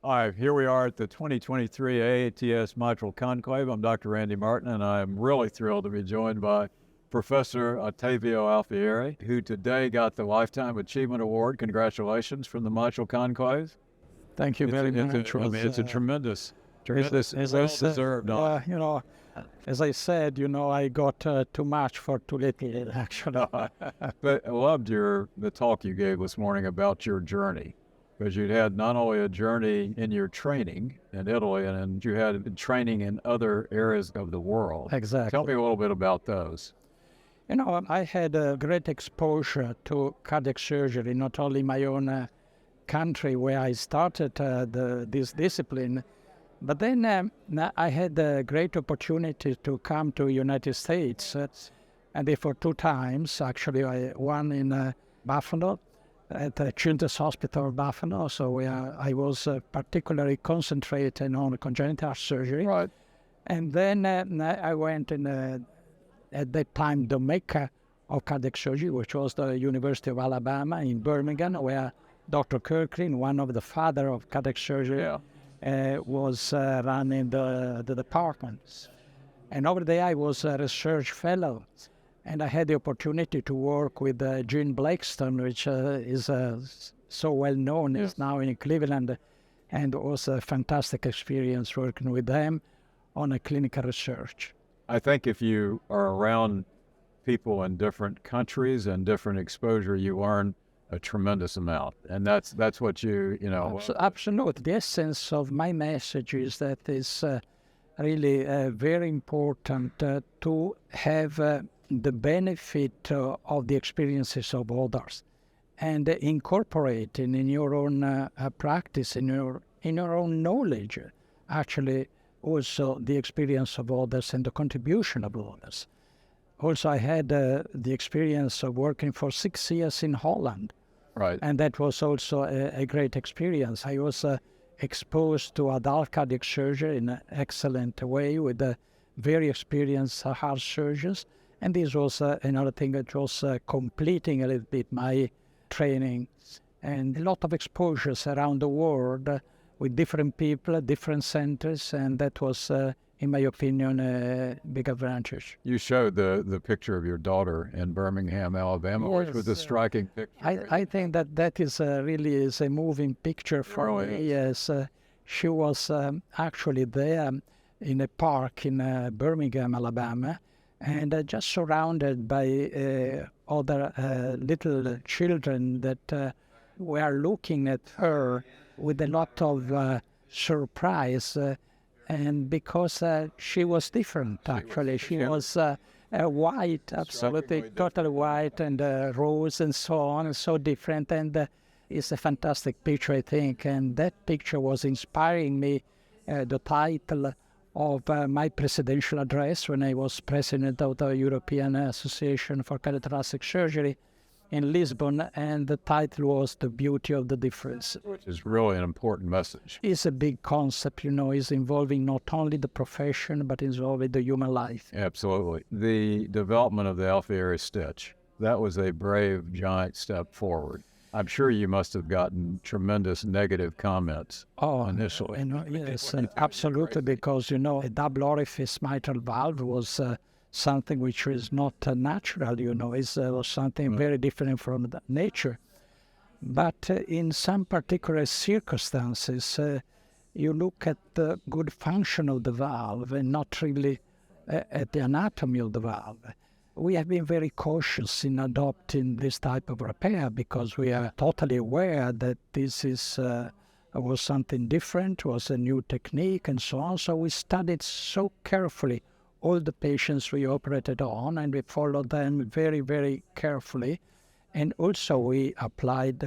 All right, here we are at the 2023 AATS Mitral Conclave. I'm Dr. Randy Martin, and I'm really thrilled to be joined by Professor Ottavio Alfieri, who today got the Lifetime Achievement Award. Congratulations from the Mitral Conclave. Thank you very much. It's a tremendous, well-deserved honor. As I said, I got too much for too little, actually. But I loved the talk you gave this morning about your journey, because you'd had not only a journey in your training in Italy, and you had training in other areas of the world. Exactly. Tell me a little bit about those. I had a great exposure to cardiac surgery, not only in my own country where I started this discipline, but then I had a great opportunity to come to United States, and therefore 2 times, actually, one in Buffalo, at the Children's Hospital of Buffalo, so I was particularly concentrated on congenital heart surgery. Right. And then I went in, at that time, the Mecca of cardiac surgery, which was the University of Alabama in Birmingham, where Dr. Kirkland, one of the father of cardiac surgery, was running the department. And over there I was a research fellow, and I had the opportunity to work with Gene Blackstone, which is so well known, is now in Cleveland, and it was a fantastic experience working with them on a clinical research. I think if you are around people in different countries and different exposure, you learn a tremendous amount, and that's what Absolutely. The essence of my message is that it's really very important to have the benefit of the experiences of others, and incorporating in your own practice, in your own knowledge, actually also the experience of others and the contribution of others. Also, I had the experience of working for 6 years in Holland. Right. And that was also a great experience. I was exposed to adult cardiac surgery in an excellent way with very experienced heart surgeons. And this was another thing that was completing a little bit my training. And a lot of exposures around the world with different people, different centers, and that was in my opinion, a big advantage. You showed the picture of your daughter in Birmingham, Alabama, which was a striking picture. I think that is really is a moving picture for me. Yes, she was actually there in a park in Birmingham, Alabama, and just surrounded by other little children that were looking at her with a lot of surprise. And because she was different, actually. She was white, absolutely, totally white, and rose and so on, and so different. And it's a fantastic picture, I think. And that picture was inspiring me, the title of my presidential address when I was president of the European Association for Cardiothoracic Surgery in Lisbon, and the title was The Beauty of the Difference. Which is really an important message. It's a big concept, it's involving not only the profession, but involving the human life. Absolutely. The development of the Alfieri Stitch, that was a brave, giant step forward. I'm sure you must have gotten tremendous negative comments initially. Yes, absolutely, because, a double orifice mitral valve was something which is not natural, was something very different from nature. But in some particular circumstances, you look at the good function of the valve and not really at the anatomy of the valve. We have been very cautious in adopting this type of repair because we are totally aware that this was something different, was a new technique and so on. So we studied so carefully all the patients we operated on, and we followed them very, very carefully. And also we applied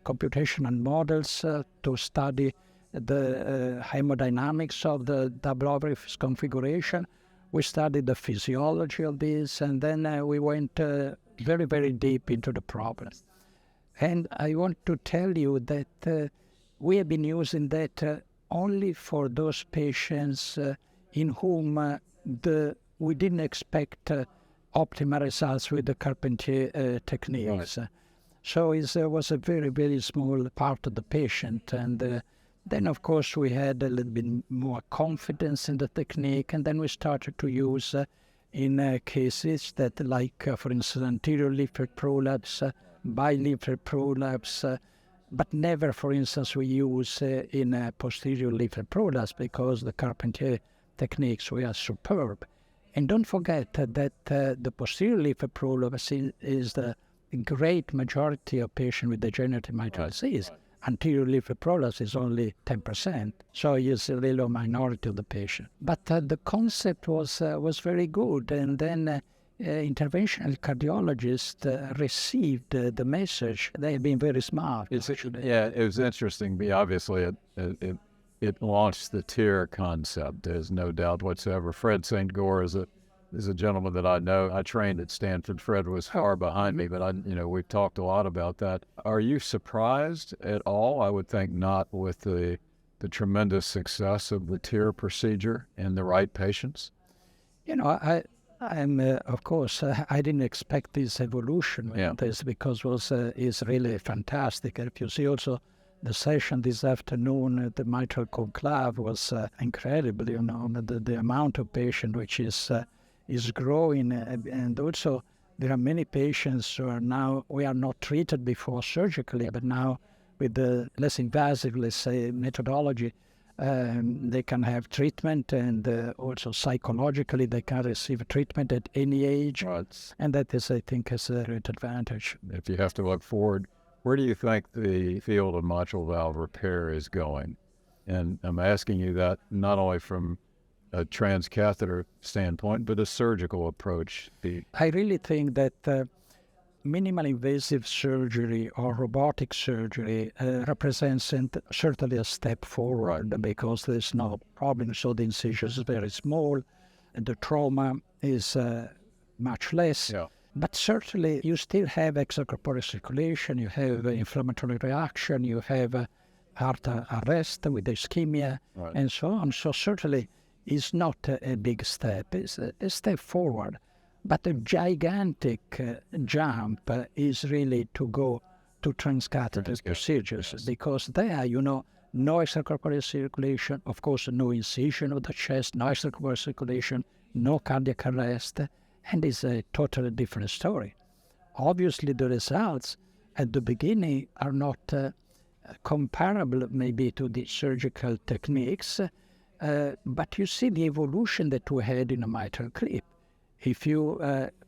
computational models to study the hemodynamics of the double orifice configuration. We studied the physiology of this, and then we went very, very deep into the problem. And I want to tell you that we have been using that only for those patients in whom we didn't expect optimal results with the Carpentier techniques. Right. So it was a very, very small part of the patient, and Then, of course, we had a little bit more confidence in the technique, and then we started to use in cases that, like, for instance, anterior leaflet prolapse, bileaflet prolapse, but never, for instance, we use in posterior leaflet prolapse because the Carpentier techniques were superb. And don't forget that the posterior leaflet prolapse is the great majority of patients with degenerative mitral disease. Anterior leaflet prolapse is only 10%, so it's a little minority of the patient. But the concept was very good, and then interventional cardiologists received the message. They have been very smart. It was interesting. Obviously, it launched the TEER concept. There's no doubt whatsoever. Fred St. Gore is a gentleman that I know. I trained at Stanford. Fred was far behind me, but we've talked a lot about that. Are you surprised at all? I would think not, with the tremendous success of the TEER procedure in the right patients. I'm of course, I didn't expect this evolution with this, because it's really fantastic. And if you see also the session this afternoon at the Mitral Conclave was incredible. The amount of patient which is growing, and also there are many patients who are now, we are not treated before surgically, but now with the less invasive, let's say, methodology, they can have treatment, and also psychologically they can receive treatment at any age. Right. And that is, I think, is a great advantage. If you have to look forward, where do you think the field of mitral valve repair is going? And I'm asking you that not only from a transcatheter standpoint, but a surgical approach. I really think that minimal invasive surgery or robotic surgery represents certainly a step forward, because there's no problem. So the incision is very small, and the trauma is much less. Yeah. But certainly you still have extracorporeal circulation, you have inflammatory reaction, you have heart arrest with ischemia, and so on. So certainly it's not a big step, it's a step forward. But a gigantic jump is really to go to transcatheter procedures, because there, no extracorporeal circulation, of course, no incision of the chest, no extracorporeal circulation, no cardiac arrest, and it's a totally different story. Obviously, the results at the beginning are not comparable maybe to the surgical techniques, but you see the evolution that we had in a mitral clip. If you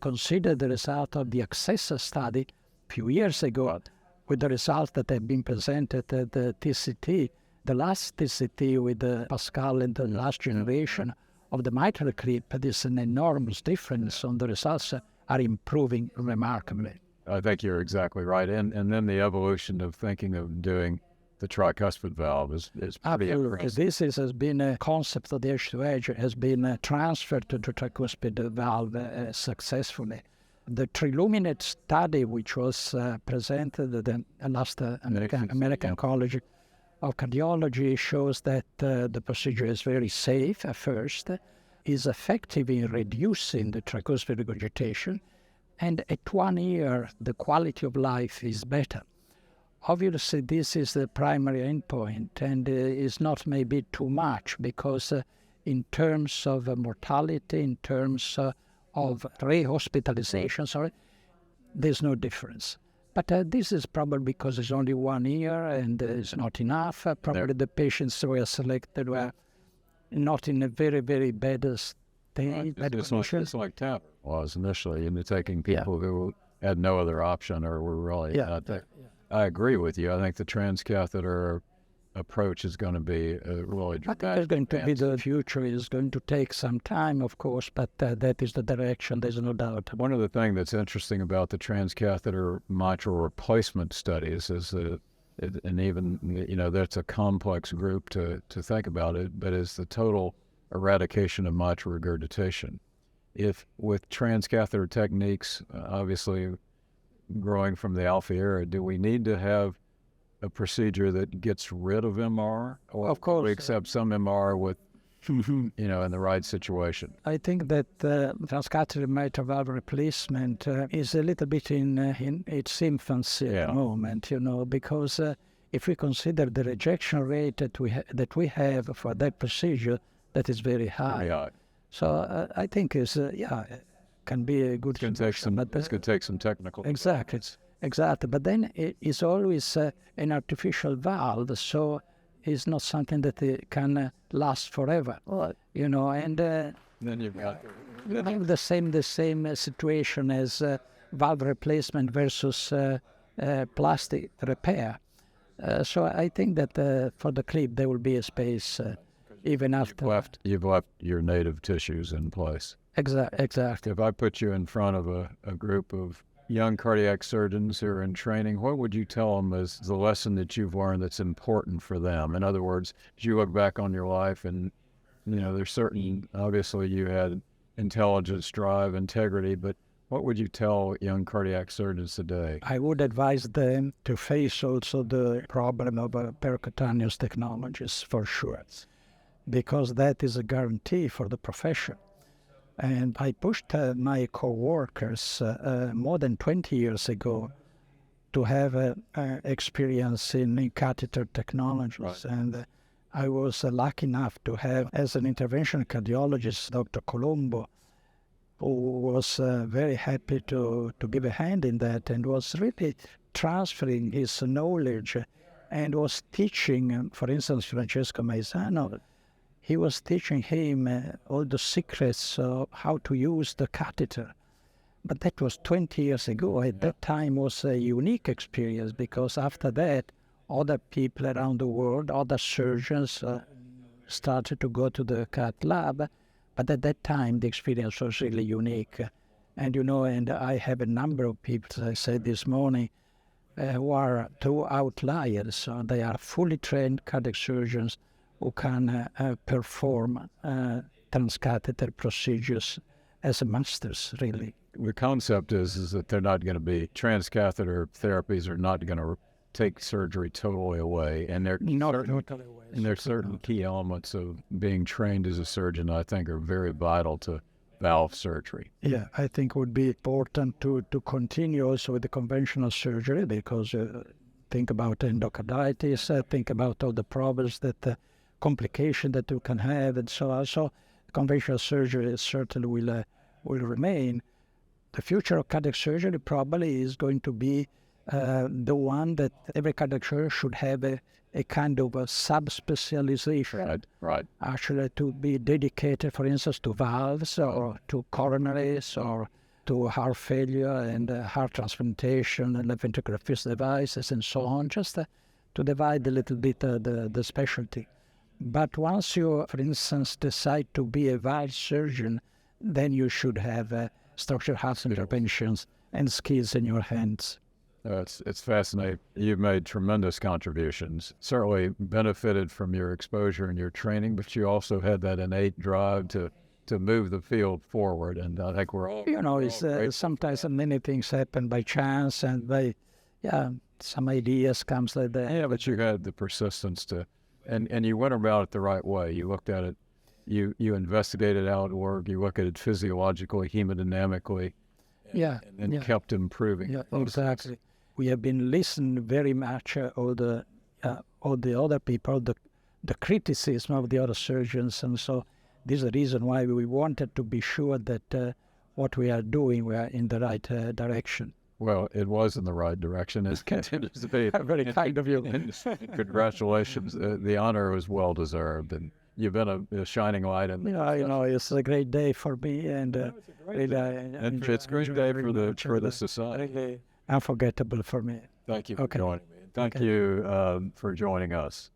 consider the result of the Accessa study a few years ago, with the results that have been presented at the TCT, the last TCT with Pascal and the last generation of the mitral clip, there's an enormous difference, and the results are improving remarkably. I think you're exactly right. And then the evolution of thinking of doing the tricuspid valve is pretty impressive. This has been a concept of the edge-to-edge, has been transferred to the tricuspid valve successfully. The Triluminate study, which was presented at the last American College of Cardiology, shows that the procedure is very safe at first, is effective in reducing the tricuspid regurgitation, and at 1 year the quality of life is better. Obviously, this is the primary endpoint, and is not maybe too much, because in terms of mortality, in terms of rehospitalization, there's no difference. But this is probably because it's only 1 year and it's not enough. Probably the patients who were selected were not in a very, very bad state. It's like TAP was initially, and taking people who had no other option or were really not there. I agree with you. I think the transcatheter approach is going to be really dramatic. I think it's going to be the future. It's going to take some time, of course, but that is the direction. There's no doubt. One of the things that's interesting about the transcatheter mitral replacement studies is that, and even, that's a complex group to think about it, but is the total eradication of mitral regurgitation. If with transcatheter techniques, obviously growing from the Alfieri, do we need to have a procedure that gets rid of MR? Or of course. We accept some MR with, in the right situation? I think that transcatheter mitral valve replacement is a little bit in its infancy at the moment, because if we consider the rejection rate that we have for that procedure, that is very high. Yeah. So I think can be a good solution. It's going to take some technical. Exactly. Exactly. But then it is always an artificial valve, so it's not something that can last forever. You know, and then you've got you have the same situation as valve replacement versus plastic repair. So I think that for the clip there will be a space even after. You've left your native tissues in place. Exactly. If I put you in front of a group of young cardiac surgeons who are in training, what would you tell them is the lesson that you've learned that's important for them? In other words, as you look back on your life and, you know, there's certain, obviously you had intelligence, drive, integrity, but what would you tell young cardiac surgeons today? I would advise them to face also the problem of percutaneous technologies for sure, because that is a guarantee for the profession. And I pushed my co-workers more than 20 years ago to have experience in catheter technologies. Right. And I was lucky enough to have, as an interventional cardiologist, Dr. Colombo, who was very happy to give a hand in that and was really transferring his knowledge and was teaching, for instance, Francesco Maisano. He was teaching him all the secrets of how to use the catheter. But that was 20 years ago. At that time was a unique experience, because after that, other people around the world, other surgeons started to go to the cath lab. But at that time, the experience was really unique. And, you know, and I have a number of people, as I said this morning, who are two outliers. So they are fully trained cardiac surgeons who can perform transcatheter procedures as masters, really. The concept is that they're not going to be, transcatheter therapies are not going to take surgery totally away. And they're not totally away. And there's certain key elements of being trained as a surgeon I think are very vital to valve surgery. Yeah, I think it would be important to continue also with the conventional surgery, because think about endocarditis, think about all the problems that complication that you can have, and so on. So conventional surgery certainly will remain. The future of cardiac surgery probably is going to be the one that every cardiac surgeon should have a kind of a subspecialization. Right. Actually, to be dedicated, for instance, to valves or to coronaries or to heart failure and heart transplantation and left ventricular fist devices and so on, just to divide a little bit the specialty. But once you, for instance, decide to be a valve surgeon, then you should have structural heart interventions and skills in your hands. It's fascinating. You've made tremendous contributions, certainly benefited from your exposure and your training, but you also had that innate drive to move the field forward, and I think we're all... You know, sometimes many things happen by chance and by, some ideas comes like that. Yeah, but you had the persistence to... And you went about it the right way. You looked at it, you investigated outward, you look at it physiologically, hemodynamically, and then kept improving. Yeah, exactly. We have been listening very much all the other people, the criticism of the other surgeons, and so this is the reason why we wanted to be sure that what we are doing, we are in the right direction. Well, it was in the right direction. It continues to be. Very kind of you. Congratulations. The honor was well deserved, and you've been a shining light. And it's a great day for me, and it's a great day for the society. Really unforgettable for me. Thank you for joining me. Thank you for joining us.